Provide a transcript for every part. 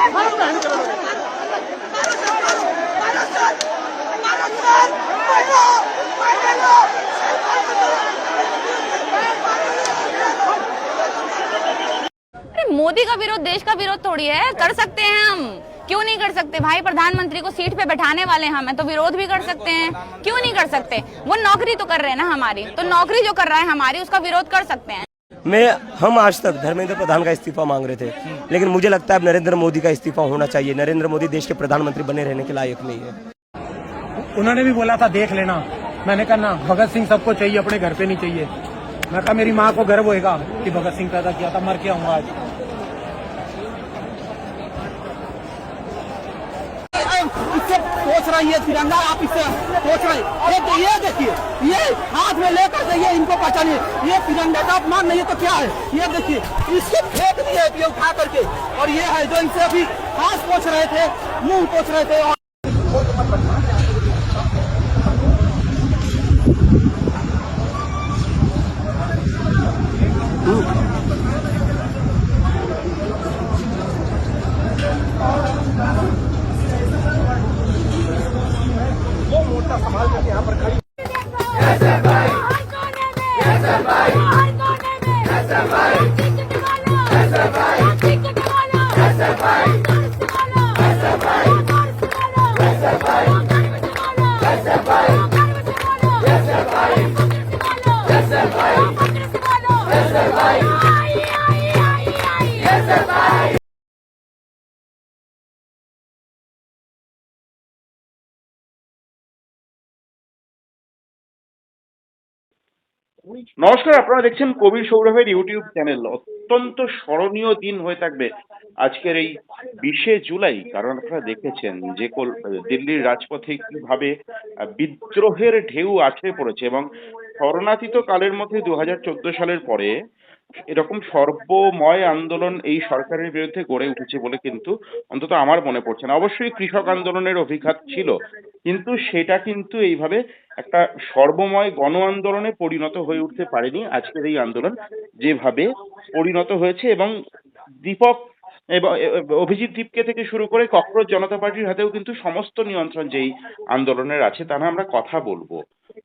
मोदी का विरोध देश का विरोध थोड़ी है। कर सकते हैं हम, क्यों नहीं कर सकते भाई? प्रधानमंत्री को सीट पे बैठाने वाले हम हैं तो विरोध भी कर सकते हैं, क्यों नहीं कर सकते? वो नौकरी तो कर रहे हैं ना हमारी, तो नौकरी जो कर रहा है हमारी उसका विरोध कर सकते हैं। हम आज तक धर्मेंद्र प्रधान का इस्तीफा मांग रहे थे, लेकिन मुझे लगता है अब नरेंद्र मोदी का इस्तीफा होना चाहिए। नरेंद्र मोदी देश के प्रधानमंत्री बने रहने के लायक नहीं है। उन्होंने भी बोला था देख लेना, मैंने कहा ना, भगत सिंह सबको चाहिए, अपने घर पे नहीं चाहिए। मैं कहा मेरी माँ को गर्व होएगा कि भगत सिंह पैदा किया था, मर के आऊंगा आज। इससे सोच रही है तिरंगा, आप इससे सोच रहे हैं। ये देखिए, ये हाथ में लेकर ये इनको पहचानिए, ये तिरंगा का अपमान नहीं है तो क्या है? ये देखिए, इसको फेंक दिए ये उठा करके, और ये है जो इनसे अभी हाथ पोंछ रहे थे, मुंह पोंछ रहे थे। वो मोटा संभाल करके यहाँ पर खड़ी। নমস্কার, আপনারা দেখছেন কবির সৌরভের ইউটিউব চ্যানেল। অত্যন্ত স্মরণীয় দিন হয়ে থাকবে আজকের এই 20শে জুলাই, কারণ আপনারা দেখেছেন যে দিল্লির রাজপথে কিভাবে বিদ্রোহের ঢেউ আছড়ে পড়েছে এবং শরণার্থিত কালের মধ্যে 2014 সালের পরে এরকম সর্বময় আন্দোলন এই সরকারের বিরুদ্ধে গড়ে উঠেছে বলে কিন্তু অন্তত আমার মনে পড়ছে না। অবশ্যই কৃষক আন্দোলনের অভিঘাত ছিল, কিন্তু সেটা কিন্তু এইভাবে একটা সর্বময় গণ আন্দোলনে পরিণত হয়ে উঠতে পারেনি আজকের এই আন্দোলন যেভাবে পরিণত হয়েছে। এবং দীপক এবং অভিজিৎ দীপকে থেকে শুরু করে ককরোচ জনতা পার্টির হাতেও কিন্তু সমস্ত নিয়ন্ত্রণ যেই আন্দোলনের আছে তা নিয়ে আমরা কথা বলবো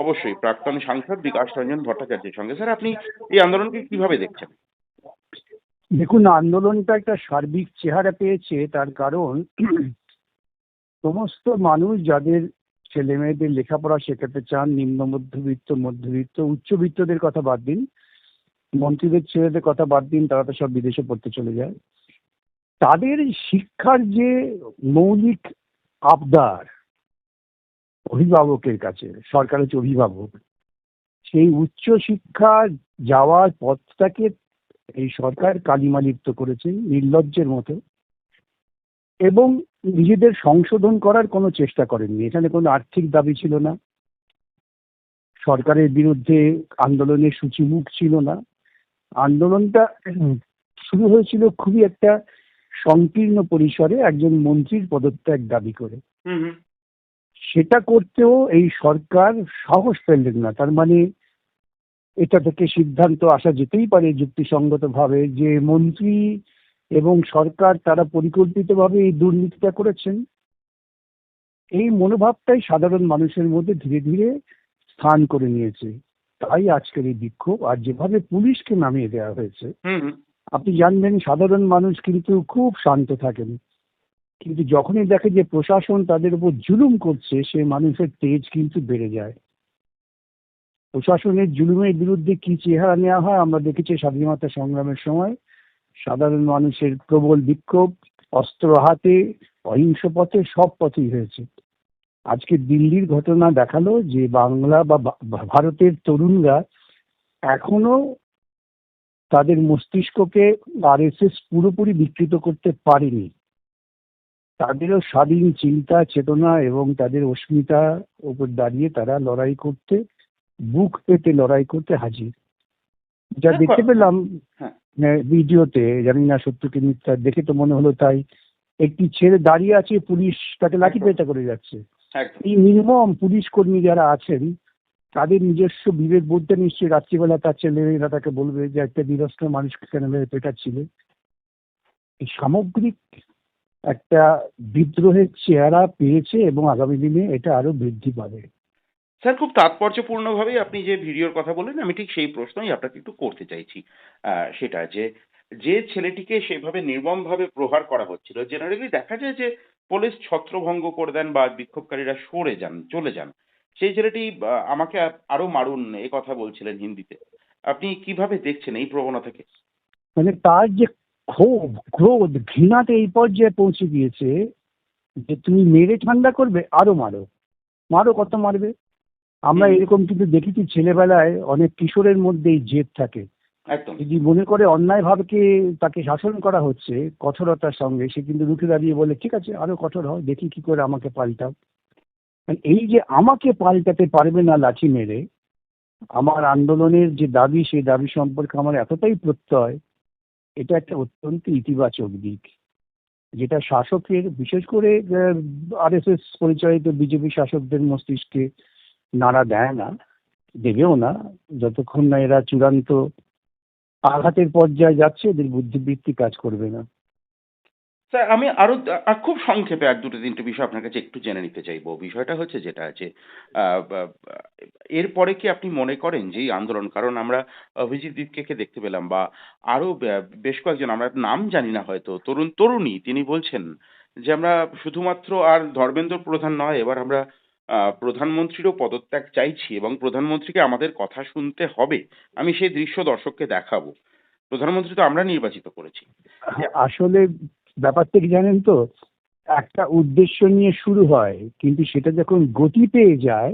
অবশ্যই প্রাক্তন সাংসদ বিকাশ রঞ্জন ভট্টাচার্যের সঙ্গে। স্যার, আপনি এই আন্দোলনকে কিভাবে দেখছেন? দেখুন, আন্দোলনটা একটা সার্বিক চেহারা পেয়েছে, তার কারণ সমস্ত মানুষ যাদের ছেলে মেয়েদের লেখাপড়া শেখাতে চান, নিম্ন মধ্যবিত্ত, মধ্যবিত্ত, উচ্চবিত্তদের কথা বাদ দিন, মন্ত্রীদের ছেলেদের কথা বাদ দিন, তারা তো সব বিদেশে পড়তে চলে যায়। তাদের শিক্ষার যে মৌলিক আবদার অভিভাবকের কাছে, সরকার হচ্ছে অভিভাবক, সেই উচ্চ শিক্ষা যাওয়ার পথটাকে এই সরকার কালিমালিপ্ত করেছে নির্লজ্জের মতো, এবং নিজেদের সংশোধন করার কোনো চেষ্টা করেননি। এখানে কোনো আর্থিক দাবি ছিল না, সরকারের বিরুদ্ধে আন্দোলনের সূচিমুখ ছিল না। আন্দোলনটা শুরু হয়েছিল খুবই একটা সংকীর্ণ পরিসরে একজন মন্ত্রীর পদত্যাগ দাবি করে। সেটা করতেও এই সরকার সাহস পেলেন না। তার মানে এটা থেকে সিদ্ধান্ত আসা যেতেই পারে যুক্তিসঙ্গতভাবে যে মন্ত্রী এবং সরকার তারা পরিকল্পিতভাবে এই দুর্নীতিটা করেছেন। এই মনোভাবটাই সাধারণ মানুষের মধ্যে ধীরে ধীরে স্থান করে নিয়েছে। তাই আজকের এই বিক্ষোভ। আর যেভাবে পুলিশকে নামিয়ে দেওয়া হয়েছে, আপনি জানবেন সাধারণ মানুষ কিন্তু খুব শান্ত থাকেন, কিন্তু যখনই দেখে যে প্রশাসন তাদের উপর জুলুম করছে, সে মানুষের তেজ কিন্তু বেড়ে যায়। প্রশাসনের জুলুমের বিরুদ্ধে কি চেহারা নেওয়া হয় আমরা দেখেছি স্বাধীনতা সংগ্রামের সময়। সাধারণ মানুষের প্রবল বিক্ষোভ, অস্ত্র হাতে, অহিংস পথে, সব পথেই হয়েছে। আজকে দিল্লির ঘটনা দেখালো যে বাংলা বা ভারতের তরুণরা এখনো তাদের মস্তিষ্ককে আরএসএস পুরোপুরি বিকৃত করতে পারেনি। তাদেরও স্বাধীন চিন্তা চেতনা এবং তাদের অস্মিতার উপর দাঁড়িয়ে তারা লড়াই করতে, বুক পেতে লড়াই করতে হাজির। যা দেখতে পেলাম ভিডিওতে, জানি না সত্য কি মিথ্যা, দেখে তো মনে হলো তাই। একটি ছেলে দাঁড়িয়ে আছে, পুলিশ তাকে লাঠিপেটা করে যাচ্ছে। এই মিনিমাম পুলিশ কর্মী যারা আছেন তাদের নিজস্ব বিবেক বোধটা নিশ্চয়ই রাত্রিবেলা তার ছেলেরা তাকে বলবে যে একটা নিরস্ত্র মানুষকে কেন পেটাচ্ছিলে। এই সামগ্রিক একটা বিদ্রোহের চেহারা পেয়েছে এবং আগামী দিনে এটা আরো বৃদ্ধি পাবে। স্যার, খুব তাৎপর্যপূর্ণভাবেই আপনি যে ভিডিওর কথা বললেন, আমি ঠিক সেই প্রশ্নই আপনাকে একটু করতে চাইছি। সেটা যে, যে ছেলেটিকে সেভাবে নির্মমভাবে প্রহার করা হচ্ছিল, জেনারেলি দেখা যায় যে পুলিশ ছত্রভঙ্গ করে দেন বা বিক্ষোভকারীরা সরে যান, চলে যান। সেই ছেলেটি আমাকে আরো মারুন এ কথা বলছিলেন হিন্দিতে। আপনি কিভাবে দেখছেন এই প্রবণতাকে? মানে তার যে ক্ষোভ, ক্রোধ, ঘৃণাতে এই পর্যায়ে পৌঁছে গিয়েছে যে তুমি মেরে ঠান্ডা করবে, আরো মারো, মারো, কত মারবে। আমরা হুম। এরকম কিন্তু দেখেছি ছেলেবেলায় অনেক কিশোরের মধ্যে এই জেদ থাকে। একদম। যদি মনে করে অন্যায় ভাবকে তাকে শাসন করা হচ্ছে কঠোরতার সঙ্গে, সে কিন্তু রুখে দাঁড়িয়ে বলে ঠিক আছে আরো কঠোর হয়, দেখি কি করে আমাকে পাল্টাও। মানে এই যে আমাকে পাল্টাতে পারবে না লাঠি মেরে, আমার আন্দোলনের যে দাবি সেই দাবি সম্পর্কে আমার এতটাই প্রত্যয়, এটা একটা অত্যন্ত ইতিবাচক দিক, যেটা শাসকের, বিশেষ করে আরএসএস পরিচালিত বিজেপি শাসকদের মস্তিষ্কে নাড়া দেয় না, দেবেও না, যতক্ষণ না এরা চূড়ান্ত আঘাতের পর্যায়ে যাচ্ছে, এদের বুদ্ধিবৃত্তি কাজ করবে না। স্যার, আমি আরো খুব সংক্ষেপে ১-২-৩টে বিষয় আপনার কাছে একটু জেনে নিতে চাইবো। বিষয়টা হচ্ছে যেটা আছে, আ বা বা এরপরে কি আপনি মনে করেন যে এই আন্দোলন, কারণ আমরা অভিজিৎ দীপকে দেখতে পেলাম বা আরো বেশ কয়েকজন, আমরা নাম জানি না হয়তো, তরুণী তিনি বলছেন যে আমরা শুধুমাত্র আর ধর্মেন্দ্র প্রধান নয়, এবার আমরা প্রধানমন্ত্রীরও পদত্যাগ চাইছি এবং প্রধানমন্ত্রীকে আমাদের কথা শুনতে হবে। আমি সেই দৃশ্য দর্শককে দেখাবো। প্রধানমন্ত্রী তো আমরা নির্বাচিত করেছি। আসলে ব্যাপারটা কি জানেন তো, একটা উদ্দেশ্য নিয়ে শুরু হয় কিন্তু সেটা যখন গতি পেয়ে যায়,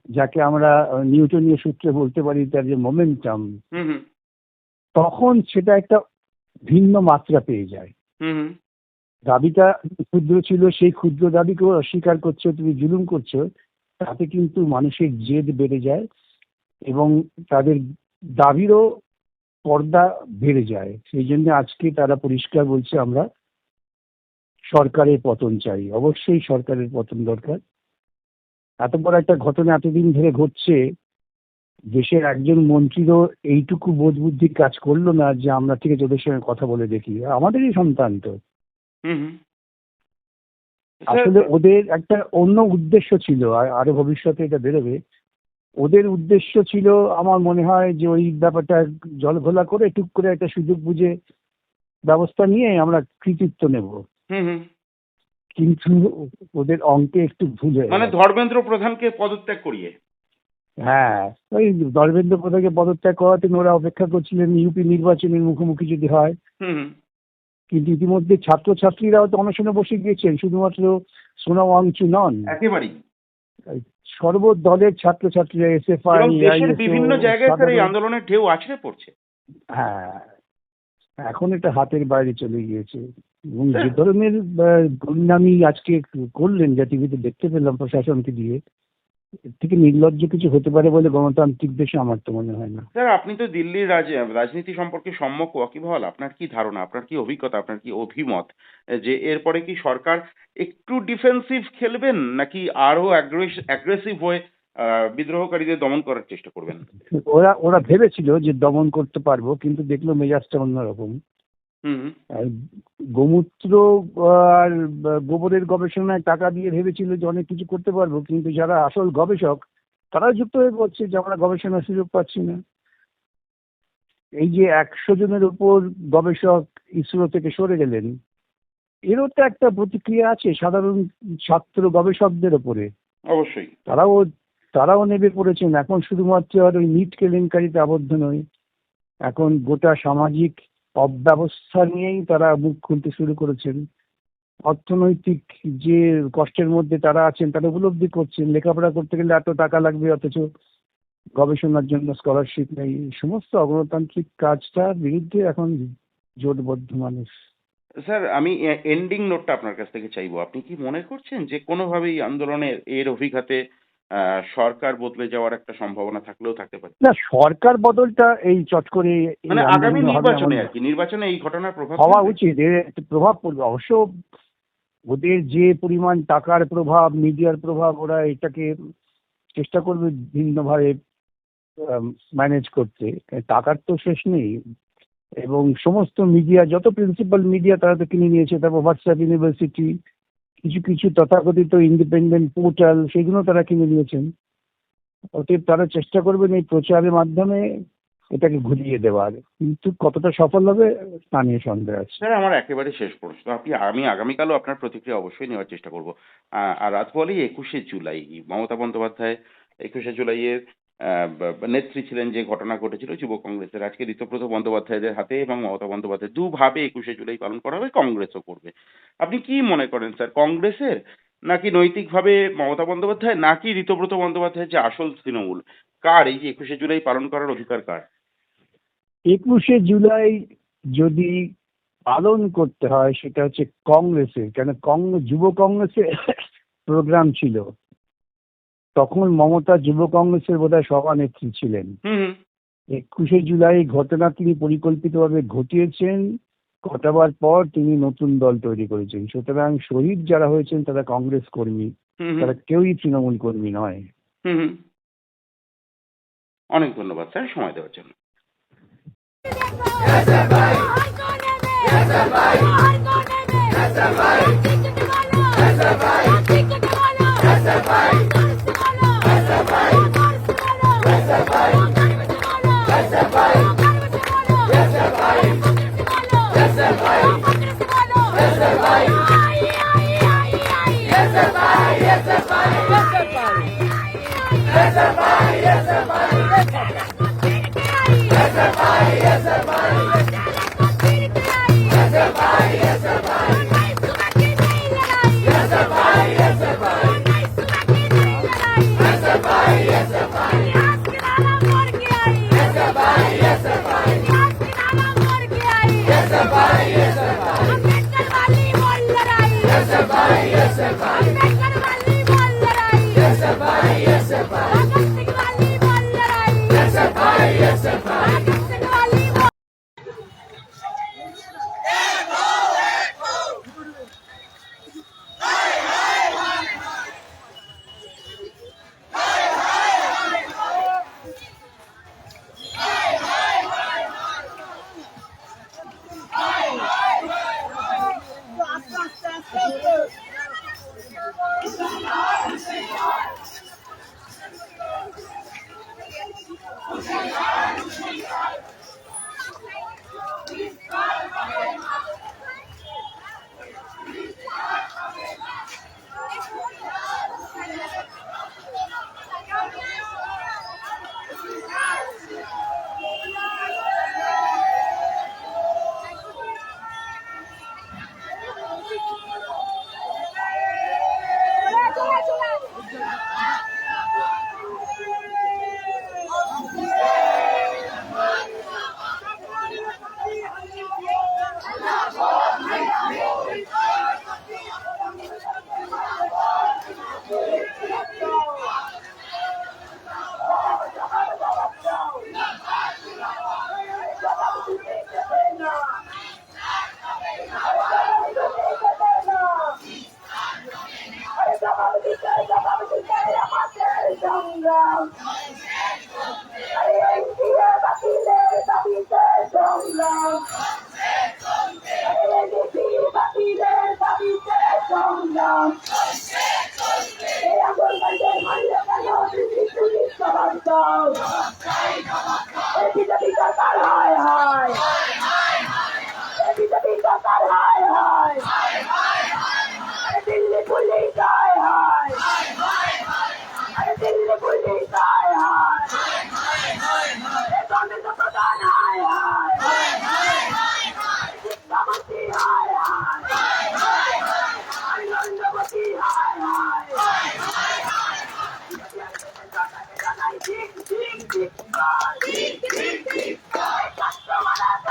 যাকে আমরা নিউটনীয় সূত্রে বলতে পারি তার যে মোমেন্টাম, হুম, হুম। তখন সেটা একটা ভিন্ন মাত্রা পেয়ে যায়। হুম, হুম। দাবিটা ক্ষুদ্র ছিল, সেই ক্ষুদ্র দাবিকেও অস্বীকার করছো, তুমি জুলুম করছো, তাতে কিন্তু মানুষের জেদ বেড়ে যায় এবং তাদের দাবিরও পর্দা বেড়ে যায়। সেই জন্য আজকে তারা পরিষ্কার বলছে আমরা সরকারের পতন চাই, অবশ্যই সরকারের পতন দরকার। এত বড় একটা ঘটনা এতদিন ধরে ঘটছে, দেশের একজন মন্ত্রীরও এইটুকু বোধ বুদ্ধি কাজ করলো না যে আমরা ঠিক আছে ওদের সঙ্গে কথা বলে দেখি, আমাদেরই সন্তান তো। হুম, হুম। আসলে স্যার, ওদের একটা অন্য উদ্দেশ্য ছিল, আরো ভবিষ্যতে এটা বেরোবে। ওদের উদ্দেশ্য ছিল আমার মনে হয় যে ওই ব্যাপারটা জলঘোলা করে টুক করে একটা সুযোগ বুঝে ব্যবস্থা নিয়ে আমরা কৃতিত্ব নেব, হুম, হুম। কিন্তু ওদের অঙ্কে একটু ভুল হয়ে মানে গেছে। ধর্মেন্দ্র প্রধানকে পদত্যাগ করিয়ে। হ্যাঁ, ওই ধর্মেন্দ্র প্রধানকে পদত্যাগ করাতে ওরা অপেক্ষা করছিলেন ইউপি নির্বাচনের মুখোমুখি যদি হয়, হুম, হুম। কিন্তু ইতিমধ্যে ছাত্রছাত্রীরাও তো অনশনে বসে গিয়েছেন, শুধুমাত্র সোনা ওয়াংচু নন, একেবারেই। সর্বদলের ছাত্রছাত্রীরা, এসএফআই, এবং দেশের আইএসও, বিভিন্ন জায়গায় স্যার এই সাধারণ। আন্দোলনের ঢেউ আছড়ে পড়ছে। হ্যাঁ, এখন এটা হাতের বাইরে চলে গিয়েছে এবং যে স্যার, ধরনের গুন্ডামি আজকে করলেন, যা টিভিতে দেখতে পেলাম প্রশাসনকে দিয়ে, এর থেকে নির্লজ্জ কিছু হতে পারে বলে গণতান্ত্রিক দেশে আমার তো মনে হয় না। স্যার, আপনি তো দিল্লির রাজনীতি সম্পর্কে সম্যক ওয়াকিবহাল। আপনার কি ধারণা, আপনার কি অভিজ্ঞতা, আপনার কি অভিমত যে এরপরে কি সরকার একটু ডিফেন্সিভ খেলবেন নাকি আরো অ্যাগ্রেসিভ হয়ে বিদ্রোহকারীদের দমন করার চেষ্টা করবেন? ওরা ওরা ভেবেছিল যে দমন করতে পারবো, কিন্তু দেখলো মেজাজটা অন্যরকম। হুম, হুম। আর গোমূত্র আর গোবরের গবেষণায় টাকা দিয়ে ভেবেছিল যে অনেক কিছু করতে পারবো, কিন্তু যারা আসল গবেষক তারা যুক্ত হয়ে পড়ছে যে আমরা গবেষণার সুযোগ পাচ্ছি না। এই যে 100 জনের উপর গবেষক ইসরো থেকে সরে গেলেন, এরও তো একটা প্রতিক্রিয়া আছে সাধারণ ছাত্র গবেষকদের ওপরে। অবশ্যই। তারাও তারাও নেমে পড়েছেন। এখন শুধুমাত্র আর ওই নিট কেলেঙ্কারিতে আবদ্ধ নয়, এখন গোটা সামাজিক অব্যবস্থা নিয়েই তারা মুখ খুলতে শুরু করেছেন। অর্থনৈতিক যে কষ্টের মধ্যে তারা আছেন তারা উপলব্ধি করছেন, লেখাপড়া করতে গেলে এত টাকা লাগবে, অথচ গবেষণার জন্য স্কলারশিপ নেই। এই সমস্ত অগণতান্ত্রিক কাজটার বিরুদ্ধে এখন জোটবদ্ধ মানুষ। স্যার, আমি এন্ডিং নোটটা আপনার কাছ থেকে চাইবো। আপনি কি মনে করছেন যে কোনোভাবেই আন্দোলনের এর অভিঘাতে সরকার বদলে যাওয়ার একটা সম্ভাবনা থাকলেও থাকতে পারে? না, সরকার বদলটা এই চট করে এই মানে আগামী আন্দোলনে হবে নির্বাচনে এমন আর কি, নির্বাচনে এই ঘটনার প্রভাব হওয়া ফেলবে? উচিত, এর একটা প্রভাব পড়বে অবশ্য। ওদের যে পরিমাণ টাকার প্রভাব, মিডিয়ার প্রভাব, ওরা এটাকে চেষ্টা করবে ভিন্নভাবে ম্যানেজ করতে। টাকার তো শেষ নেই, এবং সমস্ত মিডিয়া, যত প্রিন্সিপাল মিডিয়া তারা তো কিনে নিয়েছে। তারপর হোয়াটসঅ্যাপ ইউনিভার্সিটি, কিছু কিছু তথাকথিত ইন্ডিপেন্ডেন্ট পোর্টাল, সেগুলো তারা কিনে নিয়েছেন। অতএব তারা চেষ্টা করবেন এই প্রচারের মাধ্যমে এটাকে ঘুরিয়ে দেওয়ার, কিন্তু কতটা সফল হবে তা নিয়ে সন্দেহ আছে। স্যার আমার একেবারে শেষ প্রশ্ন, আমি আগামীকালও আপনার প্রতিক্রিয়া অবশ্যই নেওয়ার চেষ্টা করব। আর রাত বলেই 21শে জুলাই মমতা বন্দ্যোপাধ্যায় 21শে জুলাইয়ের নেত্রী ছিলেন, যে ঘটনা ঘটেছিল যুব কংগ্রেসের, আজকে ঋতব্রত বন্দ্যোপাধ্যায়দের হাতে এবং মমতা বন্দ্যোপাধ্যায় দুভাবে 21শে জুলাই পালন করা হবে, কংগ্রেসও করবে। আপনি কি মনে করেন স্যার, কংগ্রেসের নাকি নৈতিকভাবে মমতা বন্দ্যোপাধ্যায়, নাকি ঋতব্রত বন্দ্যোপাধ্যায়ের যে আসল তৃণমূল, কার এই যে 21শে জুলাই পালন করার অধিকার কার? 21শে জুলাই যদি পালন করতে হয় সেটা হচ্ছে কংগ্রেসের, কেন যুব কংগ্রেসের প্রোগ্রাম ছিল, তখন মমতা যুব কংগ্রেসের বোধহয় সভানেত্রী ছিলেন। 21শে জুলাই ঘটনা তিনি পরিকল্পিতভাবে ঘটিয়েছেন, ঘটাবার পর তিনি নতুন দল তৈরি করেছেন। সুতরাং শহীদ যারা হয়েছেন তারা কংগ্রেস কর্মী, তারা কেউই তৃণমূল কর্মী নয়। অনেক ধন্যবাদ স্যার সময় দেওয়ার জন্য। Tik tik tik tik tik tik tik tik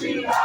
Lucia!